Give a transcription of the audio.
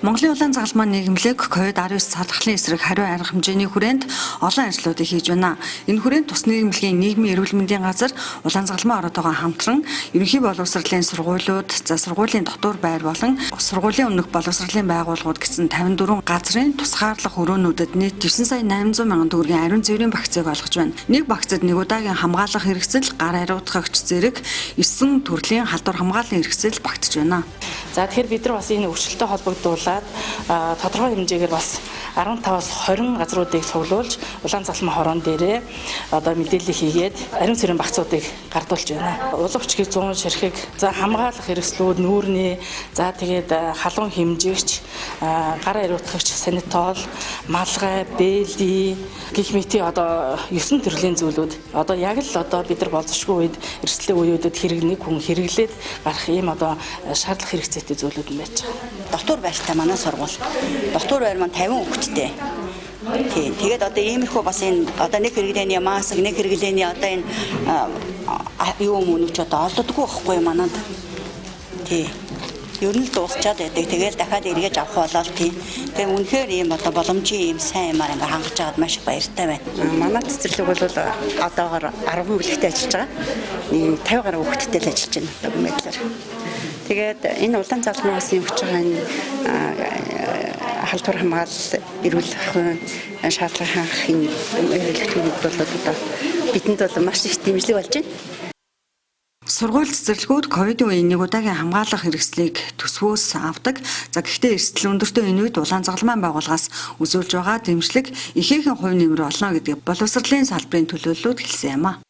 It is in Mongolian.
Монголын улаан загалмай нийгэмлэг COVID-19 цадгалын эсрэг хариу арга хэмжээний хүрээнд олон ажлуудыг хийж байна. Энэ хүрээнд тус нийгэмлэгийн нийгмийн эрүүл мэндийн газар улаан загалмай ороотойгоо хамтран ерөнхий боловсролын сургуулиуд, сургуулийн дотор байр болон сургуулийн өмнөх боловсролын байгууллагууд гэсэн 54 газрын тусгаарлах өрөөнүүдэд нийт 9 сая 800 мянган төгрөгийн ариун цэврийн багцыг олгож байна. Нэг багцад нэг удаагийн хамгаалах хэрэгсэл, гар ариутгагч зэрэг 9 төрлийн халдвар хамгааллын хэрэгсэл багтж байна. За тэгэхээр бид нар бас энэ өршөлтөд холбогдуулаад тодорхой хэмжээгээр бас 15-аас 20 газруудыг цуглуулж улаан загалмай хорон дээрээ одоо мэдээлэл хийгээд ариун цэврийн багцуудыг гардуулж байна. Уловчгийг 100 ширхэг, за хамгаалах хэрэгслүүд нүүрний, за тэгээд халуун хэмжигч, гар ариутгагч, санитол, малгай, бэли гэх мэт одоо 9 төрлийн зүйлүүд одоо яг л одоо бид нар болзошгүй үед эрсдлийн үеүүдэд нэг хүн хэрэглээд гарах ийм одоо шаардлага хэрэгцээтэй зүйлүүд нь байж байгаа. Дотор байртай манай сургууль. Дотор байр маань 50 хүүхэдтэй. Тийм. Тэгээд одоо иймэрхүү бас энэ одоо нэг хэрэглээний маск, нэг хэрэглээний одоо энэ юу мөнөч одоо олддоггүй байхгүй манад. Тийм. Ер нь л дуусчаад байдаг. Тэгээд дахиад эргэж авах болол тийм. Тэгээд үнэхээр ийм одоо боломжийн ийм сайн юмар ингээ хангаж байгаад маш их баяртай байна. Манай цэцэрлэг бол одоогоор 10 бүлэгтэй ажиллаж байгаа. Нэг 50 гаруй хүүхэдтэй л ажиллаж байна одоо гэмэдлэр. Тэгээд энэ улаан загалмайгаас явж байгаа энэ халдвар хамгаалал, эрүүл ахуйн шаардлага хангахын хэрэглэгчид бол одоо бидэнд бол маш их дэмжлэг болж байна. Сургууль цэцэрлэгүүд ковидын үеийн нэг удаагийн хамгаалах хэрэгслийг төсвөөс авдаг. За гэхдээ эрсдэл өндөртэй энэ үед улаан загалмай байгууллагаас үзүүлж байгаа дэмжлэг ихээхэн хувь нэмэр болно гэдэг боловсролын салбарын төлөөллүүд хэлсэн юм а.